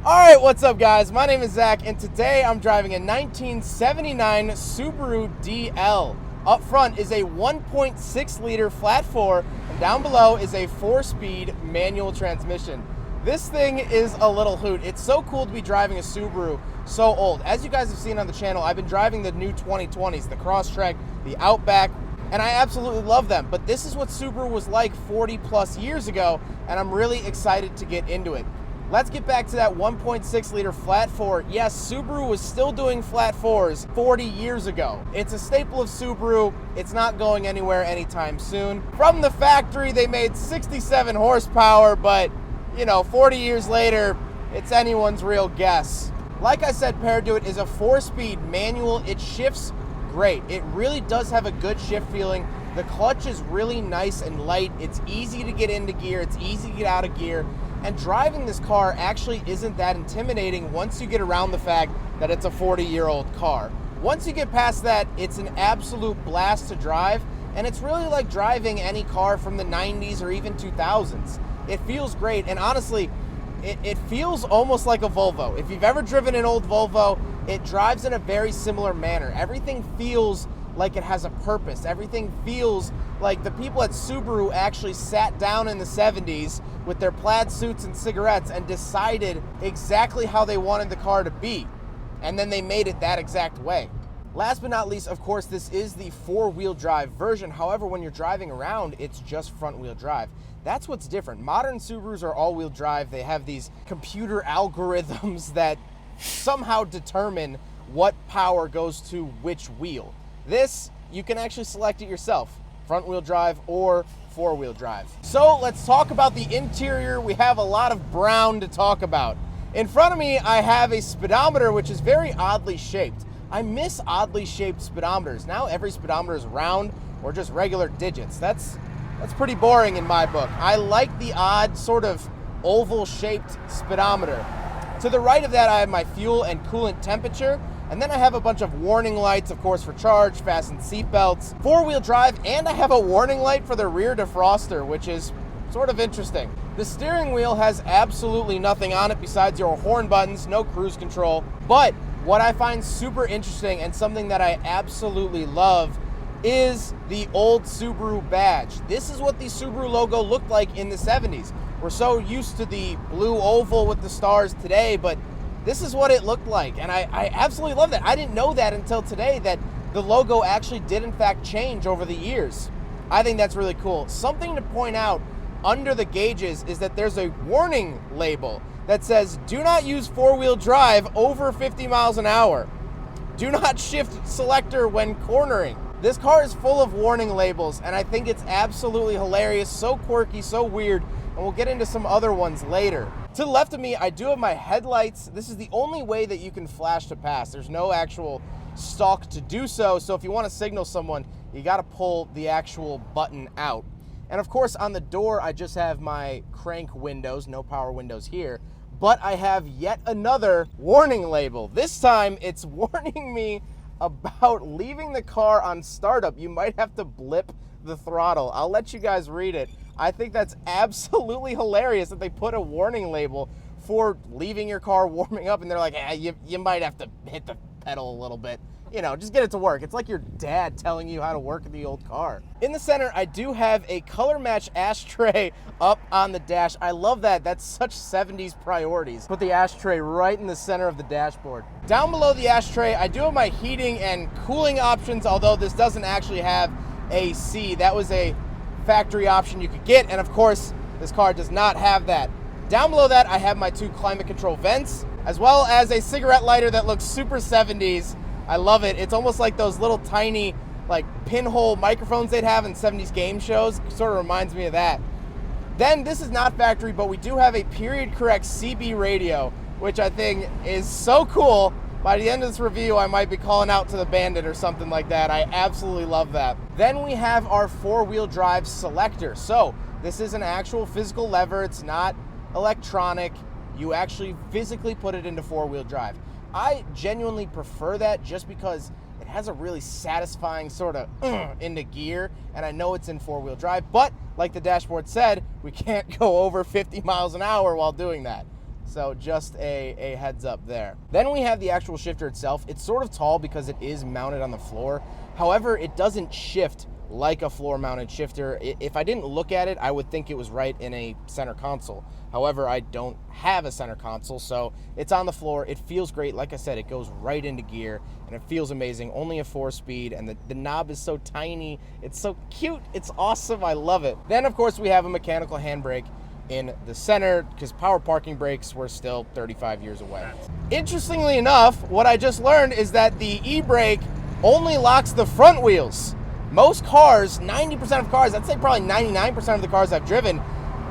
Alright, what's up guys? My name is Zach and today I'm driving a 1979 Subaru DL. Up front is a 1.6 liter flat 4 and down below is a 4-speed manual transmission. This thing is a little hoot. It's so cool to be driving a Subaru so old. As you guys have seen on the channel, I've been driving the new 2020s, the Crosstrek, the Outback, and I absolutely love them. But this is what Subaru was like 40 plus years ago, and I'm really excited to get into it. Let's get back to that 1.6 liter flat 4. Yes, Subaru was still doing flat 4s 40 years ago. It's a staple of Subaru. It's not going anywhere anytime soon. From the factory, they made 67 horsepower, but you know, 40 years later, it's anyone's real guess. Like I said, paired to it is a 4-speed manual. It shifts great. It really does have a good shift feeling. The clutch is really nice and light. It's easy to get into gear. It's easy to get out of gear. And driving this car actually isn't that intimidating once you get around the fact that it's a 40-year-old car. Once you get past that, it's an absolute blast to drive, and it's really like driving any car from the 90s or even 2000s. It feels great, and honestly, it feels almost like a Volvo. If you've ever driven an old Volvo, it drives in a very similar manner. Everything feels like it has a purpose. Everything feels like the people at Subaru actually sat down in the 70s with their plaid suits and cigarettes and decided exactly how they wanted the car to be. And then they made it that exact way. Last but not least, of course, this is the 4-wheel drive version. However, when you're driving around, it's just front-wheel drive. That's what's different. Modern Subarus are all-wheel drive. They have these computer algorithms that somehow determine what power goes to which wheel. This, you can actually select it yourself, front-wheel drive or 4-wheel drive. So let's talk about the interior. We have a lot of brown to talk about. In front of me, I have a speedometer, which is very oddly shaped. I miss oddly shaped speedometers. Now every speedometer is round or just regular digits. That's pretty boring in my book. I like the odd sort of oval-shaped speedometer. To the right of that, I have my fuel and coolant temperature. And then I have a bunch of warning lights, of course, for charge, fasten seatbelts, 4-wheel drive, and I have a warning light for the rear defroster, which is sort of interesting. The steering wheel has absolutely nothing on it besides your horn buttons, no cruise control. But what I find super interesting and something that I absolutely love is the old Subaru Badge. This is what the Subaru logo looked like in the 70s. We're so used to the blue oval with the stars today, but this is what it looked like, and I absolutely love that. I didn't know that until today, that the logo actually did in fact change over the years. I think that's really cool. Something to point out under the gauges is that there's a warning label that says, do not use 4-wheel drive over 50 miles an hour. Do not shift selector when cornering. This car is full of warning labels, and I think it's absolutely hilarious, so quirky, so weird, and we'll get into some other ones later. To the left of me, I do have my headlights. This is the only way that you can flash to pass. There's no actual stalk to do so, so if you want to signal someone, you got to pull the actual button out. And of course, on the door, I just have my crank windows, no power windows here, but I have yet another warning label. This time, it's warning me about leaving the car on startup. You might have to blip the throttle. I'll let you guys read it. I think that's absolutely hilarious that they put a warning label for leaving your car warming up, and they're like, you might have to hit the pedal a little bit. You know, just get it to work. It's like your dad telling you how to work the old car. In the center, I do have a color match ashtray up on the dash. I love that. That's such 70s priorities. Put the ashtray right in the center of the dashboard. Down below the ashtray, I do have my heating and cooling options, although this doesn't actually have AC. That was a factory option you could get, and of course, this car does not have that. Down below that, I have my 2 climate control vents, as well as a cigarette lighter that looks super 70s. I love it. It's almost like those little tiny, like, pinhole microphones they'd have in 70s game shows. Sort of reminds me of that. Then, this is not factory, but we do have a period correct CB radio, which I think is so cool. By the end of this review, I might be calling out to the bandit or something like that. I absolutely love that. Then we have our 4-wheel drive selector. So this is an actual physical lever. It's not electronic. You actually physically put it into 4-wheel drive. I genuinely prefer that just because it has a really satisfying sort of into gear, and I know it's in 4-wheel drive, but like the dashboard said, we can't go over 50 miles an hour while doing that. So just a heads up there. Then we have the actual shifter itself. It's sort of tall because it is mounted on the floor. However, it doesn't shift like a floor mounted shifter. If I didn't look at it, I would think it was right in a center console. However, I don't have a center console, so it's on the floor. It feels great. Like I said, it goes right into gear and it feels amazing. Only a 4-speed, and the knob is so tiny. It's so cute. It's awesome. I love it. Then of course we have a mechanical handbrake in the center because power parking brakes were still 35 years away. Interestingly enough, what I just learned is that the e-brake only locks the front wheels. Most cars, 90% of cars, I'd say probably 99% of the cars I've driven,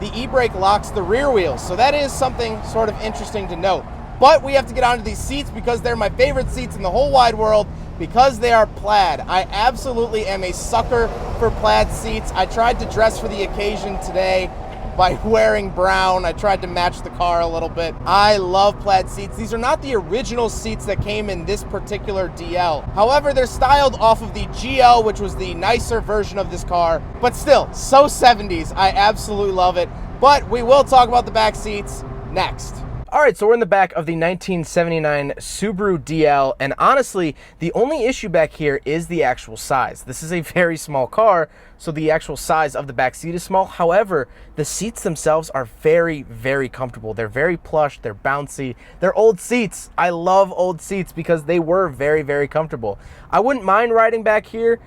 the e-brake locks the rear wheels. So that is something sort of interesting to note. But we have to get onto these seats because they're my favorite seats in the whole wide world because they are plaid. I absolutely am a sucker for plaid seats. I tried to dress for the occasion today by wearing brown. I tried to match the car a little bit. I love plaid seats. These are not the original seats that came in this particular DL. However, they're styled off of the GL, which was the nicer version of this car, but still, so 70s. I absolutely love it. But we will talk about the back seats next. All right, so we're in the back of the 1979 Subaru DL, and honestly, the only issue back here is the actual size. This is a very small car, so the actual size of the back seat is small. However, the seats themselves are very, very comfortable. They're very plush, they're bouncy, they're old seats. I love old seats because they were very, very comfortable. I wouldn't mind riding back here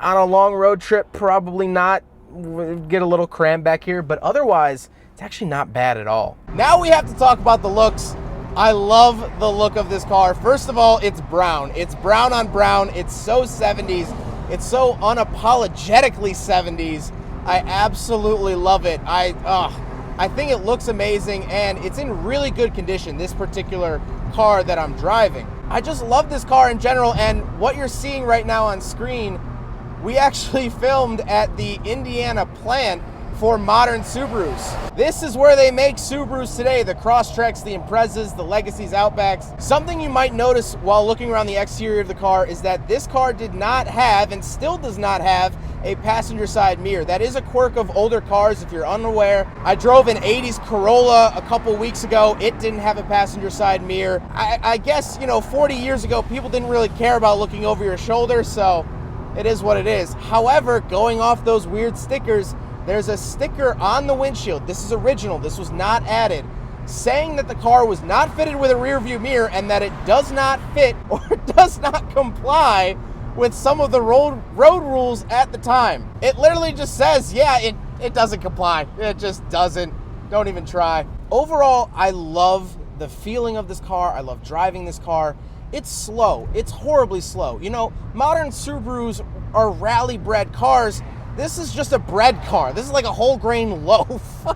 on a long road trip, probably not. Get a little crammed back here, but otherwise, it's actually not bad at all. Now we have to talk about the looks. I love the look of this car. First of all, it's brown. It's brown on brown. It's so 70s. It's so unapologetically 70s. I absolutely love it. I think it looks amazing, and it's in really good condition, this particular car that I'm driving. I just love this car in general, and what you're seeing right now on screen, we actually filmed at the Indiana plant for modern Subarus. This is where they make Subarus today, the Crosstreks, the Imprezas, the Legacies, Outbacks. Something you might notice while looking around the exterior of the car is that this car did not have, and still does not have, a passenger side mirror. That is a quirk of older cars if you're unaware. I drove an 80s Corolla a couple weeks ago. It didn't have a passenger side mirror. I guess, 40 years ago, people didn't really care about looking over your shoulder, so it is what it is. However, going off those weird stickers, there's a sticker on the windshield. This is original. This was not added, saying that the car was not fitted with a rear view mirror and that it does not fit or does not comply with some of the road rules at the time. It literally just says, yeah, it doesn't comply. It just doesn't. Don't even try. Overall, I love the feeling of this car. I love driving this car. It's slow. It's horribly slow. Modern Subarus are rally-bred cars. This is just a bread car. This is like a whole grain loaf.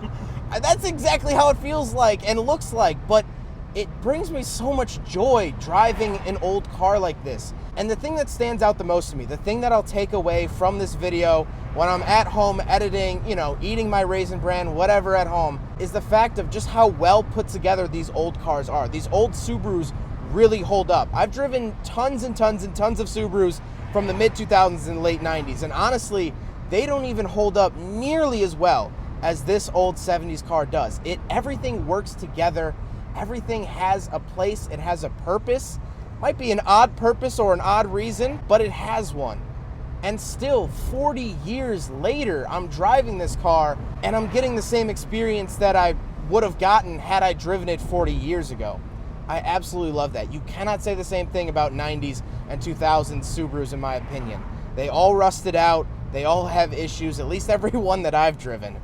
That's exactly how it feels like and looks like, but it brings me so much joy driving an old car like this. And the thing that stands out the most to me, the thing that I'll take away from this video when I'm at home editing, eating my Raisin Bran, whatever at home, is the fact of just how well put together these old cars are. These old Subarus really hold up. I've driven tons and tons and tons of Subarus from the mid-2000s and late 90s, and honestly, they don't even hold up nearly as well as this old 70s car does. Everything works together. Everything has a place. It has a purpose. Might be an odd purpose or an odd reason, but it has one. And still, 40 years later, I'm driving this car and I'm getting the same experience that I would have gotten had I driven it 40 years ago. I absolutely love that. You cannot say the same thing about 90s and 2000s Subarus, in my opinion. They all rusted out. They all have issues, at least every one that I've driven.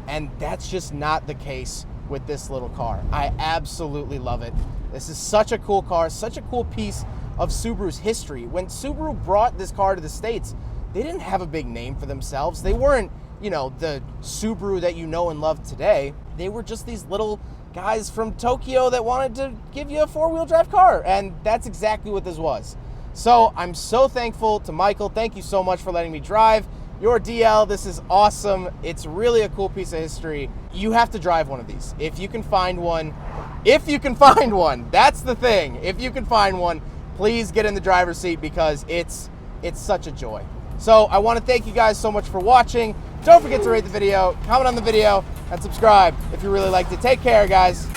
And that's just not the case with this little car. I absolutely love it. This is such a cool car, such a cool piece of Subaru's history. When Subaru brought this car to the States, they didn't have a big name for themselves. They weren't, the Subaru that you know and love today. They were just these little guys from Tokyo that wanted to give you a four-wheel drive car. And that's exactly what this was. So I'm so thankful to Michael. Thank you so much for letting me drive your DL. This is awesome. It's really a cool piece of history. You have to drive one of these. If you can find one, that's the thing. If you can find one, please get in the driver's seat because it's such a joy. So I want to thank you guys so much for watching. Don't forget to rate the video, comment on the video, and subscribe if you really liked it. Take care, guys.